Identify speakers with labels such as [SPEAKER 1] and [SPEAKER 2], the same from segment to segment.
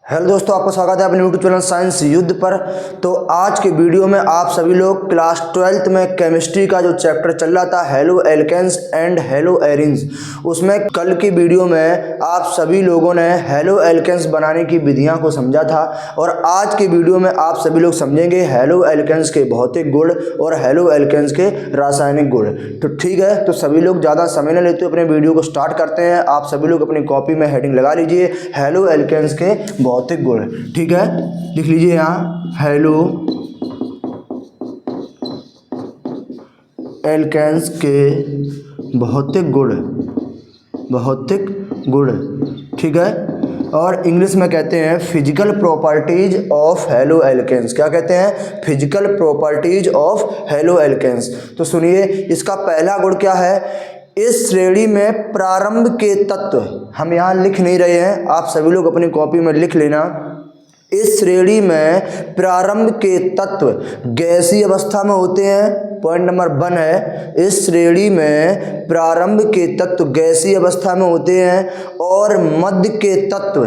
[SPEAKER 1] Hello दोस्तों, आपका स्वागत है अपने यूट्यूब चैनल साइंस युद्ध पर। तो आज के वीडियो में आप सभी लोग क्लास 12th में केमिस्ट्री का जो चैप्टर चल रहा था haloalkanes and haloarenes, उसमें कल की वीडियो में आप सभी लोगों ने हेलो एल्केन्स बनाने की विधियां को समझा था और आज की वीडियो में आप सभी लोग समझेंगे हेलो एल्केन्स के भौतिक गुण और हेलो एल्केन्स के रासायनिक गुण। तो ठीक है, तो सभी लोग ज़्यादा समय न लेते हुए अपने वीडियो को स्टार्ट करते हैं। आप सभी लोग अपनी कॉपी में हेडिंग लगा लीजिए हेलो एल्केन्स के भौतिक गुण। ठीक है, लिख लीजिए यहाँ हेलो एल्केन्स के भौतिक गुण, भौतिक गुण। ठीक है, और इंग्लिश में कहते हैं physical properties of haloalkanes. क्या कहते हैं? Physical properties of haloalkanes. तो सुनिए, इसका पहला गुण क्या है? इस श्रेणी में प्रारंभ के तत्व, हम यहाँ लिख नहीं रहे हैं, आप सभी लोग अपनी कॉपी में लिख लेना। इस श्रेणी में प्रारंभ के तत्व गैसीय अवस्था में होते हैं। पॉइंट नंबर 1 है, इस श्रेणी में प्रारंभ के तत्व गैसीय अवस्था में होते हैं और मध्य के तत्व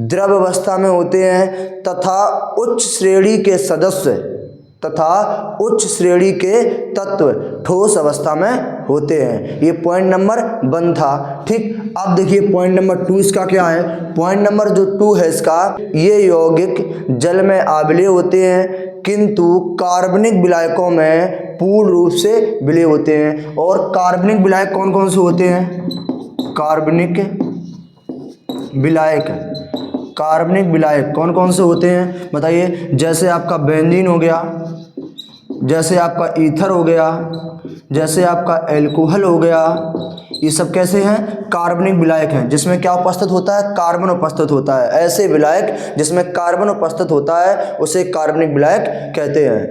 [SPEAKER 1] द्रव अवस्था में होते हैं तथा उच्च श्रेणी के सदस्य तथा उच्च श्रेणी के तत्व ठोस अवस्था में होते हैं। ये पॉइंट नंबर 1 था। ठीक, अब देखिए पॉइंट नंबर 2 इसका क्या है? पॉइंट नंबर जो 2 है इसका, ये यौगिक जल में आविलेय होते हैं किंतु कार्बनिक विलायकों में पूर्ण रूप से विलेय होते हैं। और कार्बनिक विलायक कौन कौन से होते हैं? कार्बनिक विलायक, कार्बनिक विलायक कौन कौन से होते हैं बताइए? जैसे आपका बेंजीन हो गया, जैसे आपका ईथर हो गया, जैसे आपका एल्कोहल हो गया, ये सब कैसे हैं? कार्बनिक विलायक हैं जिसमें क्या उपस्थित होता है? कार्बन उपस्थित होता है। ऐसे विलायक जिसमें कार्बन उपस्थित होता है उसे कार्बनिक विलायक कहते हैं।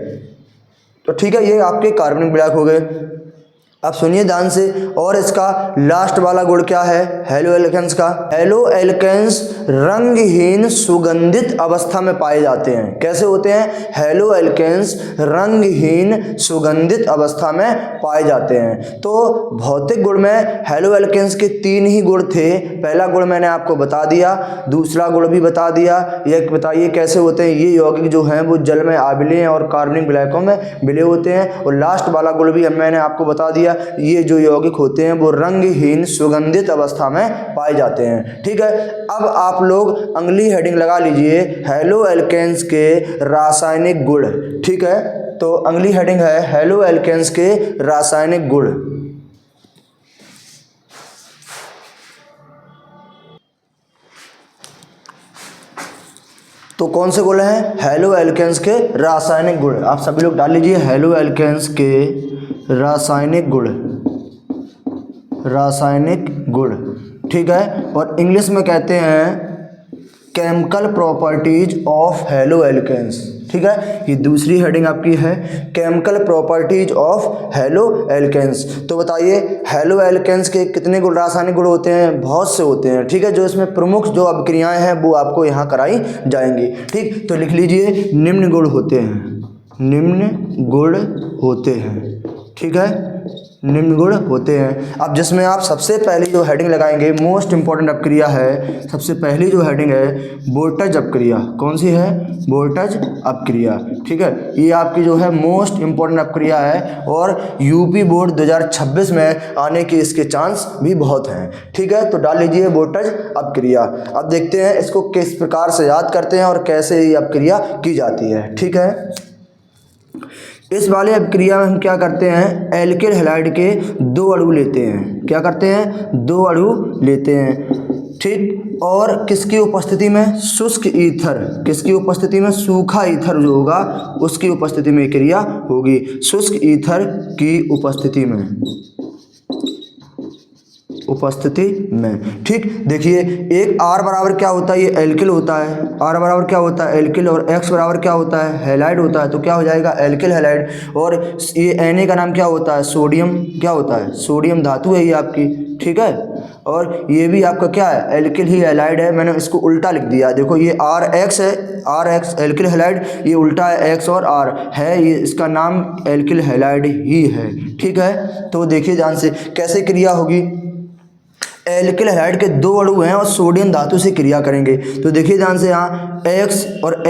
[SPEAKER 1] तो ठीक है, ये आपके कार्बनिक विलायक हो गए। अब सुनिए ध्यान से, और इसका लास्ट वाला गुण क्या है हेलो एल्केन्स का? हेलो एल्केन्स रंगहीन सुगंधित अवस्था में पाए जाते हैं। कैसे होते हैं? हेलो एल्केन्स रंगहीन सुगंधित अवस्था में पाए जाते हैं। तो भौतिक गुण में हेलो एल्केन्स के 3 ही गुण थे। पहला गुण मैंने आपको बता दिया, दूसरा गुण भी बता दिया। ये बताइए कैसे होते हैं? ये यौगिक जो हैं वो जल में आविलेय हैं और कार्बनिक विलायकों में विलेय होते हैं। और लास्ट वाला गुण भी मैंने आपको बता दिया, ये जो यौगिक होते हैं वो रंगहीन सुगंधित अवस्था में पाए जाते हैं। ठीक है, अब आप लोग अगली हेडिंग लगा लीजिए हेलो एल्केन्स के रासायनिक गुण। ठीक है, तो अगली हेडिंग है हेलो एल्केन्स के रासायनिक गुण। तो कौन से गुण हैं? हेलो एल्केन्स के रासायनिक गुण। आप सभी लोग डाल लीजिए हेलो एल्केन्स के रासायनिक गुण, रासायनिक गुण। ठीक है, और इंग्लिश में कहते हैं chemical properties of haloalkanes. ठीक है, ये दूसरी हेडिंग आपकी है chemical properties of haloalkanes. तो बताइए हेलो एल्केन्स के कितने गुण, रासायनिक गुण होते हैं? बहुत से होते हैं। ठीक है, जो इसमें प्रमुख जो अभिक्रियाएं हैं वो आपको यहाँ कराई जाएंगी। ठीक, तो लिख लीजिए निम्न गुण होते हैं, निम्न गुण होते हैं। ठीक है, निम्न गुण होते हैं। अब जिसमें आप सबसे पहली जो हेडिंग लगाएंगे, मोस्ट इंपॉर्टेंट अपक्रिया है, सबसे पहली जो हेडिंग है वोल्टेज अपक्रिया। कौन सी है? वोल्टेज अपक्रिया। ठीक है, ये आपकी जो है मोस्ट इंपॉर्टेंट अपक्रिया है और यूपी बोर्ड 2026 में आने के इसके चांस भी बहुत हैं। ठीक है, तो डाल लीजिए वोल्टेज अपक्रिया। अब देखते हैं इसको किस प्रकार से याद करते हैं और कैसे ये अपक्रिया की जाती है। ठीक है, इस वाले अपक्रिया में हम क्या करते हैं? एल्किल हैलाइड के 2 अणु लेते हैं। क्या करते हैं? 2 अणु लेते हैं। ठीक, और किसकी उपस्थिति में? शुष्क ईथर। किसकी उपस्थिति में? सूखा ईथर जो होगा उसकी उपस्थिति में क्रिया होगी, शुष्क ईथर की उपस्थिति में, उपस्थिति में। ठीक, देखिए एक R बराबर क्या होता है? ये एल्किल होता है। R बराबर क्या होता है? एल्किल। और X बराबर क्या होता है? हैलाइड होता है। तो क्या हो जाएगा? Alkyl halide. और ये Na का नाम क्या होता है? सोडियम। क्या होता है? सोडियम धातु है ये आपकी। ठीक है, और ये भी आपका क्या है? एल्किल ही हैलाइड है। मैंने इसको उल्टा लिख दिया, देखो ये RX है, RX एल्किल हैलाइड, ये उल्टा है X और R है, ये इसका नाम एल्किल हैलाइड ही है। ठीक है, तो देखिए ध्यान से कैसे क्रिया होगी। एल्किल हैलाइड के 2 अणु हैं और सोडियम धातु से क्रिया करेंगे। तो देखिए ध्यान से, यहाँ X और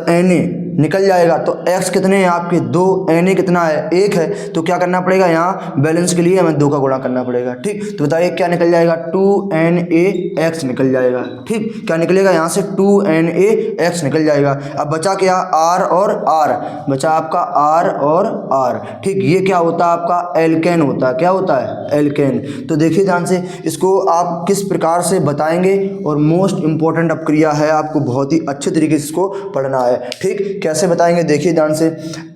[SPEAKER 1] Na निकल जाएगा। तो X कितने हैं आपके 2, Na कितना है 1 है। तो क्या करना पड़ेगा, यहाँ बैलेंस के लिए हमें 2 का गुणा करना पड़ेगा। ठीक, तो बताइए क्या निकल जाएगा, 2NaX निकल जाएगा। ठीक, क्या निकलेगा यहाँ से 2NaX निकल जाएगा। अब बचा क्या, R और R, बचा आपका R और R। ठीक, ये क्या होता है आपका एल्केन होता है। क्या होता है, एल्केन। तो देखिए ध्यान से, इसको आप किस प्रकार से बताएंगे, और मोस्ट इंपॉर्टेंट अपक्रिया है, आपको बहुत ही अच्छे तरीके से इसको पढ़ना है। ठीक, कैसे बताएंगे, देखिए ध्यान से,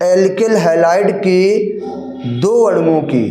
[SPEAKER 1] एल्किल हैलाइड के 2 अणुओं की,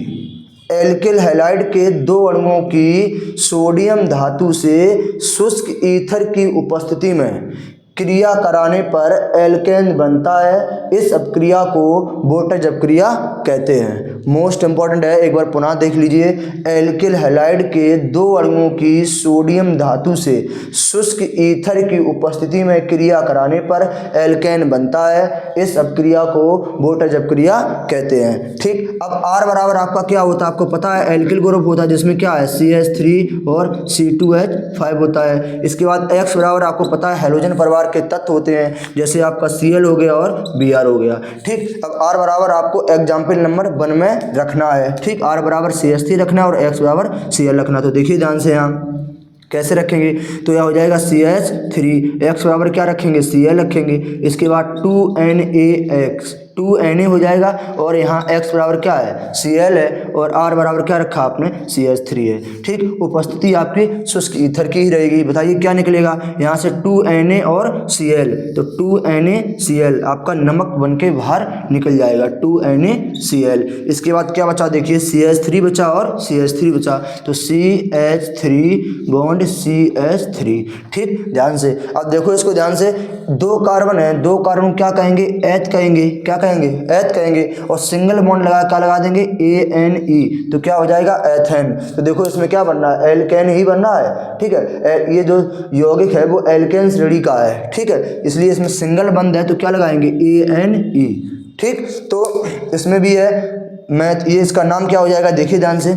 [SPEAKER 1] एल्किल हैलाइड के 2 अणुओं की सोडियम धातु से शुष्क ईथर की उपस्थिति में क्रिया कराने पर एल्केन बनता है। इस अपक्रिया को बोटज अपक्रिया कहते हैं। मोस्ट इंपॉर्टेंट है, एक बार पुनः देख लीजिए। एल्किल हैलाइड के 2 अणुओं की सोडियम धातु से शुष्क ईथर की उपस्थिति में क्रिया कराने पर एल्केन बनता है। इस अपक्रिया को बोटज अपक्रिया कहते हैं। ठीक, अब R बराबर आपका क्या होता है, आपको पता है एल्किल ग्रुप होता है जिसमें क्या है CH3 और C2H5 होता है। इसके बाद X बराबर आपको पता है हैलोजन परिवार के तत्व होते हैं, जैसे आपका Cl हो गया और Br हो गया। ठीक, अब R बराबर आपको एग्जाम्पल नंबर 1 में रखना है। ठीक, R बराबर CH3 रखना है और X बराबर Cl रखना। तो देखिए ध्यान से, यहाँ कैसे रखेंगे, तो यह हो जाएगा CH3, X बराबर क्या रखेंगे, Cl रखेंगे। इसके बाद 2NaX, 2Na हो जाएगा, और यहाँ X बराबर क्या है, Cl है, और R बराबर क्या रखा आपने, CH3 है। ठीक, उपस्थिति आपकी शुष्क ईथर की ही रहेगी। बताइए क्या निकलेगा, यहाँ से 2Na और Cl, तो 2NaCl आपका नमक बन के बाहर निकल जाएगा, 2NaCl। इसके बाद क्या बचा, देखिए CH3 बचा और CH3 बचा, तो CH3 बॉन्ड CH3। ठीक, ध्यान से, अब देखो इसको ध्यान से, 2 कार्बन है, 2 कार्बन क्या कहेंगे, एथ कहेंगे। क्या कहेंगे, एथ कहेंगे, और सिंगल बॉन्ड लगा क्या लगा देंगे, ANE, तो क्या हो जाएगा, एथेन। तो देखो इसमें क्या बनना है, एल्केन ही बनना है। ठीक है, ये जो यौगिक है वो एल्केन श्रेणी का है। ठीक है, इसलिए इसमें सिंगल बंद है तो क्या लगाएंगे, ANE। ठीक, तो इसमें भी है मैथ, ये इसका नाम क्या हो जाएगा, देखिए ध्यान से,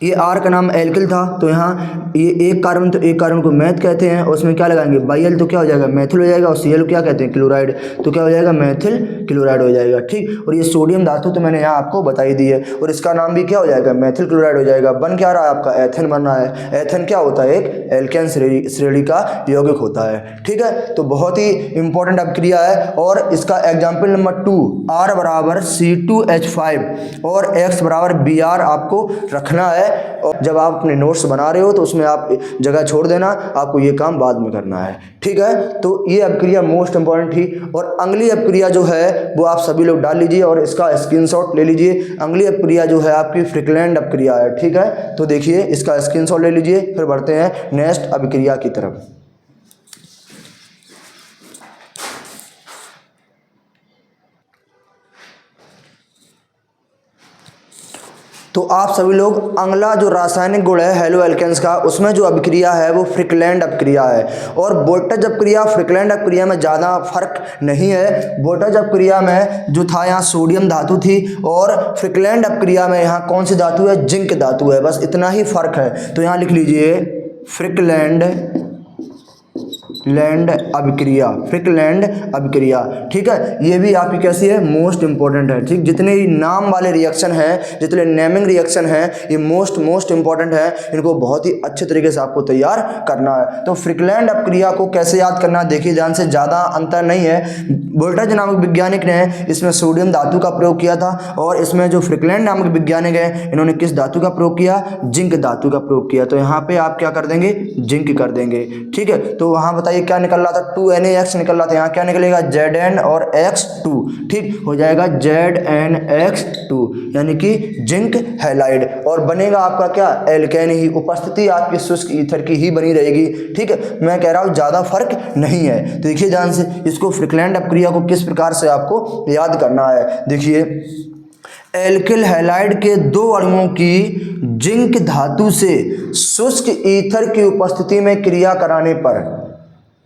[SPEAKER 1] ये R का नाम एल्किल था, तो यहाँ ये एक कार्बन, तो एक कार्बन को मैथ कहते हैं, और उसमें क्या लगाएंगे, Bl, तो क्या हो जाएगा, मैथिल हो जाएगा, और Cl क्या कहते हैं, क्लोराइड, तो क्या हो जाएगा, मैथिल क्लोराइड हो जाएगा। ठीक, और ये सोडियम धातु तो मैंने यहाँ आपको बताई दी है, और इसका नाम भी क्या हो जाएगा, मैथिल क्लोराइड हो जाएगा। बन क्या रहा है आपका, एथेन बन रहा है। एथेन क्या होता है, एक एल्केन श्रेणी का यौगिक होता है। ठीक है, तो बहुत ही इंपॉर्टेंट अपक्रिया है, और इसका एग्जाम्पल नंबर 2, R बराबर C2H5 और X बराबर Br आपको रखना है। और जब आप अपने नोट्स बना रहे हो तो उसमें आप जगह छोड़ देना, आपको ये काम बाद में करना है। ठीक है, तो ये अपक्रिया मोस्ट इंपॉर्टेंट थी। और अगली अपक्रिया जो है वो आप सभी लोग डाल लीजिए और इसका स्क्रीनशॉट ले लीजिए। अगली अपक्रिया जो है आपकी फ्रिकलैंड अपक्रिया है। ठीक है, तो देखिए इसका स्क्रीनशॉट ले लीजिए, फिर बढ़ते हैं नेक्स्ट अपक्रिया की तरफ। तो आप सभी लोग अगला जो रासायनिक गुण है हेलो एल्केन्स का, उसमें जो अपक्रिया है वो फ्रिकलैंड अपक्रिया है। और बोल्टज अपक्रिया फ्रिकलैंड अपक्रिया में ज़्यादा फर्क नहीं है। बोल्टज अपक्रिया में जो था यहाँ सोडियम धातु थी, और फ्रिकलैंड अपक्रिया में यहाँ कौन सी धातु है, जिंक धातु है, बस इतना ही फर्क है। तो यहाँ लिख लीजिए फ्रिकलैंड अपक्रिया, फ्रिकलैंड अपक्रिया। ठीक है, ये भी आपकी कैसी है, मोस्ट इंपॉर्टेंट है। ठीक, जितने ही नाम वाले रिएक्शन हैं, जितने नेमिंग रिएक्शन हैं, ये मोस्ट इंपॉर्टेंट है। इनको बहुत ही अच्छे तरीके से आपको तैयार करना है। तो फ्रिकलैंड अपक्रिया को कैसे याद करना, देखिए ध्यान से, ज़्यादा अंतर नहीं है। बोल्टज नामक वैज्ञानिक ने इसमें सोडियम धातु का प्रयोग किया था, और इसमें जो फ्रिकलैंड नामक वैज्ञानिक है इन्होंने किस धातु का प्रयोग किया, जिंक धातु का प्रयोग किया। तो यहाँ पे आप क्या कर देंगे, जिंक कर देंगे। ठीक है, तो वहाँ बताइए क्या निकल रहा था, 2NaX निकल रहा था, यहाँ क्या निकलेगा, Zn और X2। ठीक, हो जाएगा ZnX2, यानी कि जिंक हैलाइड, और बनेगा आपका क्या, एल्केन ही। उपस्थिति आपकी शुष्क ईथर की ही बनी रहेगी। ठीक है, मैं कह रहा हूँ ज़्यादा फर्क नहीं है। तो देखिए ध्यान से, इसको फ्रिकलैंड अपक्रिया को किस प्रकार से आपको याद करना है, देखिए एल्किल हैलाइड के 2 अणुओं की जिंक धातु से शुष्क ईथर की उपस्थिति में क्रिया कराने पर,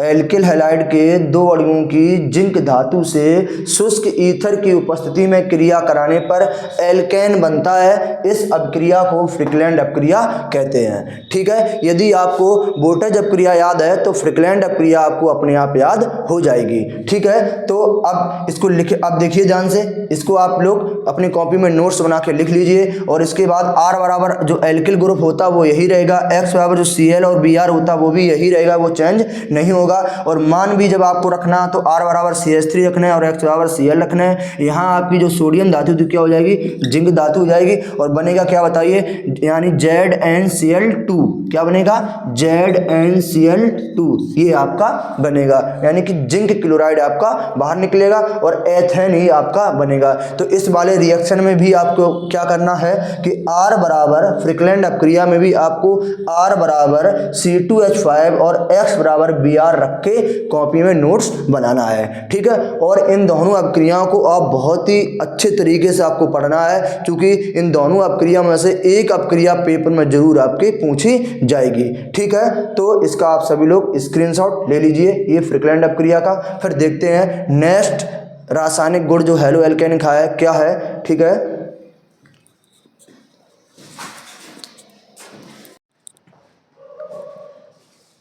[SPEAKER 1] एल्किल हैलाइड के दो अणुओं की जिंक धातु से शुष्क ईथर की उपस्थिति में क्रिया कराने पर एल्केन बनता है। इस अभिक्रिया को फ्रिकलैंड अभिक्रिया कहते हैं। ठीक है, यदि आपको बोटेज अभिक्रिया याद है तो फ्रिकलैंड अभिक्रिया आपको अपने आप याद हो जाएगी। ठीक है, तो अब इसको लिखे, अब देखिए ध्यान से, इसको आप लोग अपनी कॉपी में नोट्स बना के लिख लीजिए। और इसके बाद R बराबर जो एल्किल ग्रुप होता है वो यही रहेगा, X बराबर जो Cl और Br होता है वो भी यही रहेगा, वो चेंज नहीं होगा। और मान भी जब आपको रखना तो R बराबर CH3 रखना है और X बराबर Cl रखना है। यहाँ आपकी जो सोडियम धातु तो क्या हो जाएगी, जिंक धातु हो जाएगी। और बनेगा क्या बताइए, यानी ZnCl2, क्या बनेगा, ZnCl2, ये आपका बनेगा, यानी कि जिंक क्लोराइड आपका बाहर निकलेगा और एथेन ही आपका बनेगा। तो इस वाले रिएक्शन में भी आपको क्या करना है कि R बराबर फ्रिकलैंड अभिक्रिया में भी आपको R बराबर C2H5 और X बराबर Br रख के कॉपी में नोट्स बनाना है। ठीक है, और इन दोनों अभिक्रियाओं को आप बहुत ही अच्छे तरीके से आपको पढ़ना है, क्योंकि इन दोनों अभिक्रिया में से एक अभिक्रिया पेपर में जरूर आपके पूछी जाएगी। ठीक है, तो इसका आप सभी लोग स्क्रीनशॉट ले लीजिए, ये फ्रिकलैंड अभिक्रिया का। फिर देखते हैं नेक्स्ट रासायनिक गुण जो हेलो एल्केन का है क्या है। ठीक है,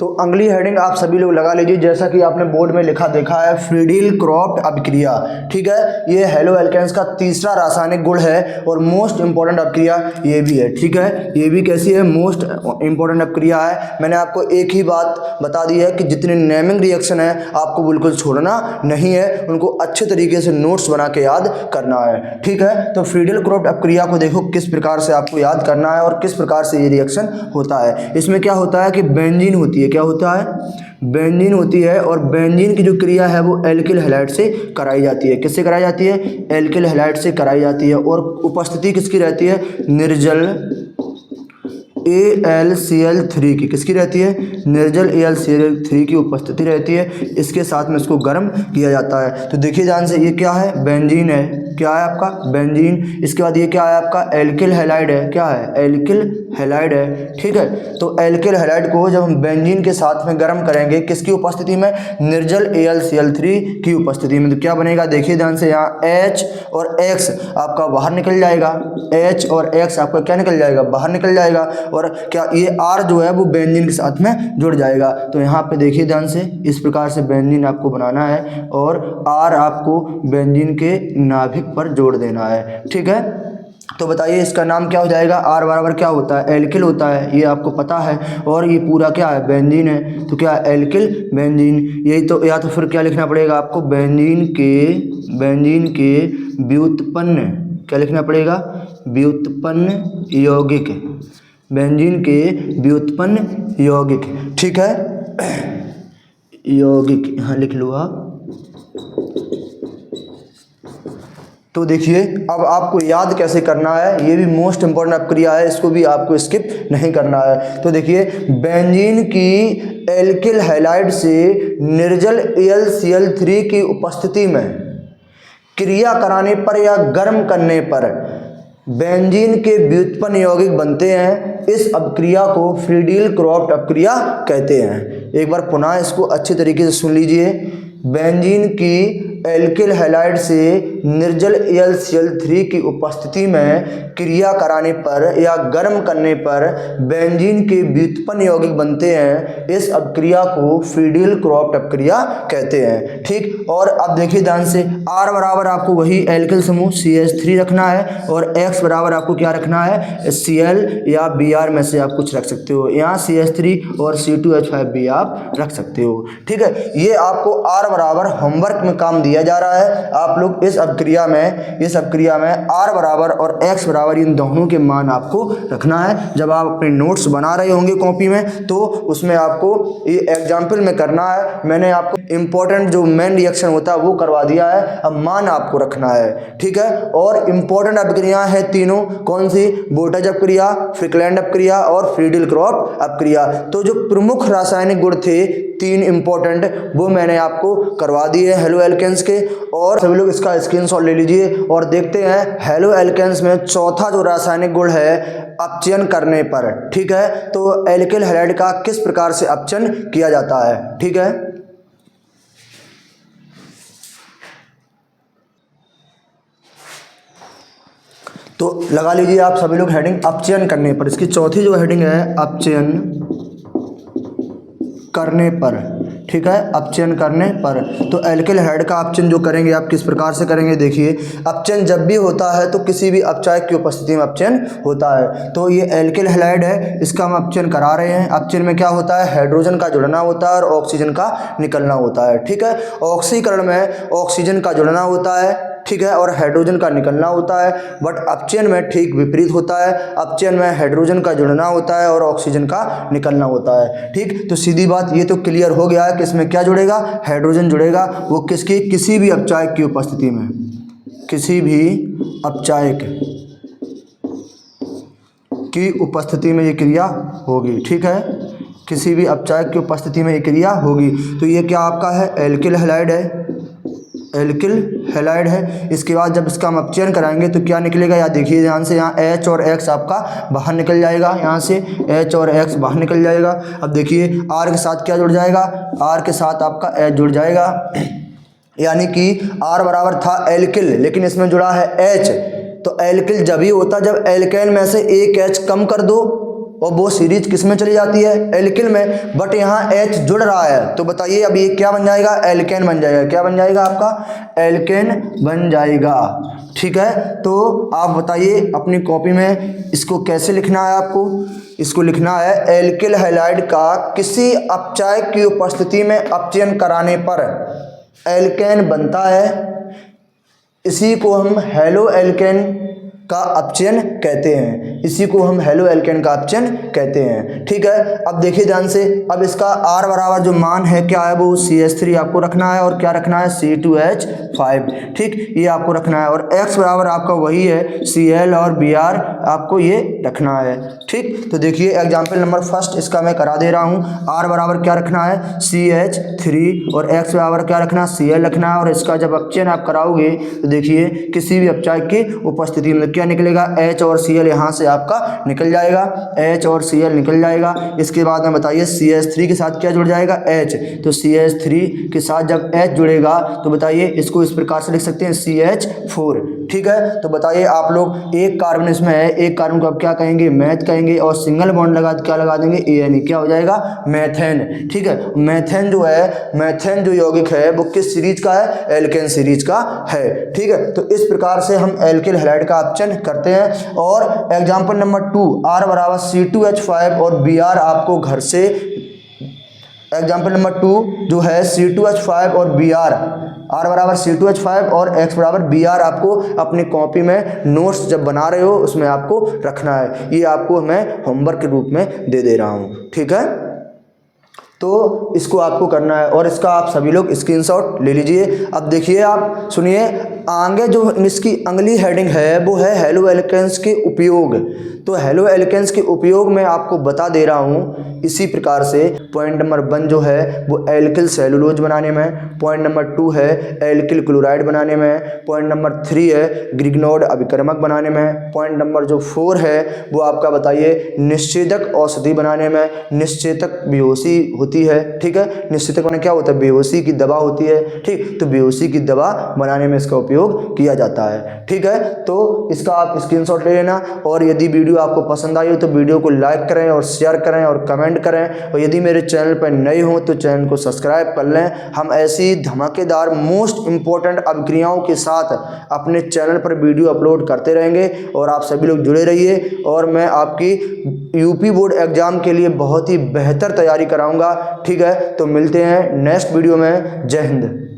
[SPEAKER 1] तो अगली हेडिंग आप सभी लोग लगा लीजिए, जैसा कि आपने बोर्ड में लिखा देखा है, फ्रीडील क्रॉफ्ट अभिक्रिया। ठीक है, ये हेलो एल्केन्स का तीसरा रासायनिक गुण है और मोस्ट इंपॉर्टेंट अभिक्रिया ये भी है। ठीक है, ये भी कैसी है, मोस्ट इंपॉर्टेंट अभिक्रिया है। मैंने आपको एक ही बात बता दी है कि जितने नेमिंग रिएक्शन है आपको बिल्कुल छोड़ना नहीं है, उनको अच्छे तरीके से नोट्स बना के याद करना है। ठीक है, तो फ्रीडील क्रॉफ्ट अभिक्रिया को देखो किस प्रकार से आपको याद करना है और किस प्रकार से ये रिएक्शन होता है। इसमें क्या होता है कि बेंजीन होती है, क्या होता है, बेंजीन होती है। और बेंजीन की जो क्रिया है वो एल्किल हैलाइड से कराई जाती है। किससे कराई जाती है, एल्किल हैलाइड से कराई जाती है। और उपस्थिति किसकी रहती है, निर्जल AlCl3 की, किसकी रहती है, निर्जल AlCl3 की उपस्थिति रहती है। इसके साथ में इसको गर्म किया जाता है। तो देखिए ध्यान से, ये क्या है, बेंजीन है, क्या है आपका, बेंजीन। इसके बाद ये क्या है आपका, एल्किल हैलाइड है, क्या है, एल्किल हैलाइड है। ठीक है, तो एल्किल हैलाइड को जब हम बेंजीन के साथ में गर्म करेंगे, किसकी उपस्थिति में, निर्जल AlCl3 की उपस्थिति में, तो क्या बनेगा, देखिए ध्यान से, यहाँ H और X आपका बाहर निकल जाएगा, H और X आपका क्या निकल जाएगा, बाहर निकल जाएगा। और क्या ये R जो है वो बेंजीन के साथ में जुड़ जाएगा। तो यहाँ पे देखिए ध्यान से, इस प्रकार से बेंजीन आपको बनाना है और R आपको बेंजीन के नाभिक पर जोड़ देना है। ठीक है, तो बताइए इसका नाम क्या हो जाएगा, R बराबर क्या होता है, एल्किल होता है, ये आपको पता है। और ये पूरा क्या है, बेंजीन है, तो क्या है, एल्किल बेंजीन। यही तो, या तो फिर क्या लिखना पड़ेगा आपको, बेंजीन के व्युत्पन्न, क्या लिखना पड़ेगा, व्युत्पन्न यौगिक, बेंजीन के व्युत्पन्न यौगिक। ठीक है, यौगिक यहाँ लिख लो आप। तो देखिए अब आपको याद कैसे करना है, ये भी मोस्ट इंपॉर्टेंट अभिक्रिया है, इसको भी आपको स्किप नहीं करना है। तो देखिए, बेंजीन की एल्किल हैलाइड से निर्जल AlCl3 की उपस्थिति में क्रिया कराने पर या गर्म करने पर बेंजीन के व्युत्पन्न यौगिक बनते हैं। इस अभिक्रिया को फ्रीडील क्रॉफ्ट अभिक्रिया कहते हैं। एक बार पुनः इसको अच्छे तरीके से सुन लीजिए, बेंजीन की एल्किल हैलाइड से निर्जल AlCl3 की उपस्थिति में क्रिया कराने पर या गर्म करने पर बेंजीन के व्युत्पन्न यौगिक बनते हैं। इस अभिक्रिया को फ्रीडील क्रॉफ्ट अभिक्रिया कहते हैं। ठीक, और अब देखिए ध्यान से, R बराबर आपको वही एल्किल समूह CH3 रखना है और X बराबर आपको क्या रखना है, Cl या Br में से आप कुछ रख सकते हो। यहाँ CH3 और C2H5 भी आप रख सकते हो। ठीक है, ये आपको R बराबर होमवर्क में काम दिया जा रहा है। आप लोग इस अभिक्रिया में R बराबर और X बराबर इन दोनों के मान आपको रखना है। जब आप अपने नोट्स बना रहे होंगे कॉपी में तो उसमें आपको ये एग्जाम्पल में करना है। मैंने आपको इंपॉर्टेंट जो मेन रिएक्शन होता है वो करवा दिया है, अब मान आपको रखना है। ठीक है, और इंपॉर्टेंट अभिक्रिया है तीनों, कौन सी, बोटेज अभिक्रिया, फ्रिकलैंड अभिक्रिया और फ्रीडील क्रॉफ्ट अभिक्रिया। तो जो प्रमुख रासायनिक गुण थे तीन इंपॉर्टेंट, वो मैंने आपको करवा दिए हेलो एल्केन्स के। और सभी लोग इसका स्क्रीनशॉट ले लीजिए और देखते हैं हेलो एल्केन्स में चौथा जो रासायनिक गुण है अपचयन करने पर। ठीक है, तो एल्किल हैलाइड का किस प्रकार से अपचयन किया जाता है। ठीक है, तो लगा लीजिए आप सभी लोग हेडिंग अपचयन करने पर। इसकी चौथी जो हेडिंग है अपचयन करने पर, ठीक है, अपचयन करने पर। तो एल्किल हैलाइड का अपचयन जो करेंगे आप किस प्रकार से करेंगे, देखिए अपचयन जब भी होता है तो किसी भी अपचायक की उपस्थिति में अपचयन होता है। तो ये एल्किल हैलाइड है, इसका हम अपचयन करा रहे हैं। अपचयन में क्या होता है, हाइड्रोजन का जुड़ना होता है और ऑक्सीजन का निकलना होता है, ठीक है। ऑक्सीकरण में ऑक्सीजन का जुड़ना होता है, ठीक है, और हाइड्रोजन का निकलना होता है। बट अपचयन में ठीक विपरीत होता है, अपचयन में हाइड्रोजन का जुड़ना होता है और ऑक्सीजन का निकलना होता है, ठीक। तो सीधी बात ये तो क्लियर हो गया है कि इसमें क्या जुड़ेगा, हाइड्रोजन जुड़ेगा। वो किसकी, किसी भी अपचायक की उपस्थिति में, किसी भी अपचायक की उपस्थिति में ये क्रिया होगी, ठीक है, किसी भी अपचायक की उपस्थिति में ये क्रिया होगी। तो ये क्या आपका है, एल्किल हैलाइड है, एल्किल हैलाइड है। इसके बाद जब इसका हम अपचयन कराएंगे तो क्या निकलेगा, यहाँ देखिए ध्यान से, यहाँ H और X आपका बाहर निकल जाएगा, यहाँ से H और X बाहर निकल जाएगा। अब देखिए R के साथ क्या जुड़ जाएगा, R के साथ आपका H जुड़ जाएगा, यानी कि R बराबर था एल्किल, लेकिन इसमें जुड़ा है H। तो एल्किल जब ही होता जब एल्केन में से एक H कम कर दो और वो सीरीज किस में चली जाती है, एल्किल में। बट यहाँ H जुड़ रहा है, तो बताइए अब ये क्या बन जाएगा, एल्केन बन जाएगा। क्या बन जाएगा आपका, एल्केन बन जाएगा, ठीक है। तो आप बताइए अपनी कॉपी में इसको कैसे लिखना है आपको, इसको लिखना है एल्किल हैलाइड का किसी अपचायक की उपस्थिति में अपचयन कराने पर एल्केन बनता है, इसी को हम हैलो एल्केन का अपचयन कहते हैं, इसी को हम हैलो एल्केन का अपचयन कहते हैं, ठीक है। अब देखिए ध्यान से, अब इसका R बराबर जो मान है क्या है, वो CH3 आपको रखना है और क्या रखना है, C2H5, ठीक, ये आपको रखना है। और X बराबर आपका वही है Cl और Br, आपको ये रखना है, ठीक। तो देखिए एग्जाम्पल नंबर फर्स्ट इसका मैं करा दे रहा हूँ। R बराबर क्या रखना है, CH3, और X बराबर क्या रखना है, Cl रखना है। और इसका जब अपचयन आप कराओगे तो देखिए किसी भी अपचायक की उपस्थिति में क्या निकलेगा, H और Cl यहाँ से आपका निकल जाएगा, H और Cl निकल जाएगा। इसके बाद में बताइए CH3 के साथ क्या जुड़ जाएगा, H। तो CH3 के साथ जब H जुड़ेगा तो बताइए इसको इस प्रकार से लिख सकते हैं CH4, ठीक है। तो बताइए आप लोग, एक कार्बन इसमें है, एक कार्बन को आप क्या कहेंगे, मैथ कहेंगे, और सिंगल बॉन्ड लगा क्या लगा देंगे, ANE, क्या हो जाएगा, मैथेन, ठीक है। मैथेन जो है, मैथेन जो यौगिक है वो किस सीरीज का है, एल्केन सीरीज का है, ठीक है। तो इस प्रकार से हम एल्किल हैलाइड का अपचयन करते हैं। और एग्जाम्पल नंबर 2, R बराबर C2H5 और Br आपको घर से, एग्जाम्पल नंबर 2 जो है C2H5 और Br, R बराबर C2H5 और X बराबर Br आपको अपनी कॉपी में नोट्स जब बना रहे हो उसमें आपको रखना है। ये आपको मैं होमवर्क के रूप में दे दे रहा हूँ, ठीक है। तो इसको आपको करना है और इसका आप सभी लोग स्क्रीनशॉट ले लीजिए। अब देखिए आप सुनिए, आगे जो इसकी अगली हेडिंग है वो है हैलो एल्केन्स के उपयोग। तो हैलो एल्केन्स के उपयोग में आपको बता दे रहा हूँ इसी प्रकार से। पॉइंट नंबर 1 जो है वो एल्किल सेलुलोज बनाने में, पॉइंट नंबर 2 है एल्किल क्लोराइड बनाने में, पॉइंट नंबर 3 है ग्रिग्नोड अभिकर्मक बनाने में, पॉइंट नंबर जो 4 है वो आपका बताइए निश्चेदक औषधि बनाने में, निश्चेदक बेहोशी होती है, ठीक है। निश्चेदक माने क्या होता है, बेहोशी की दवा होती है, ठीक। तो बेहोशी की दवा बनाने में इसका उपयोग किया जाता है, ठीक है। तो इसका आप स्क्रीनशॉट ले लेना। और यदि वीडियो आपको पसंद आई हो तो वीडियो को लाइक करें और शेयर करें और कमेंट करें। और यदि मेरे चैनल पर नए हो तो चैनल को सब्सक्राइब कर लें। हम ऐसी धमाकेदार मोस्ट इम्पोर्टेंट अभिक्रियाओं के साथ अपने चैनल पर वीडियो अपलोड करते रहेंगे और आप सभी लोग जुड़े रहिए। और मैं आपकी यूपी बोर्ड एग्जाम के लिए बहुत ही बेहतर तैयारी कराऊंगा, ठीक है। तो मिलते हैं नेक्स्ट वीडियो में। जय हिंद।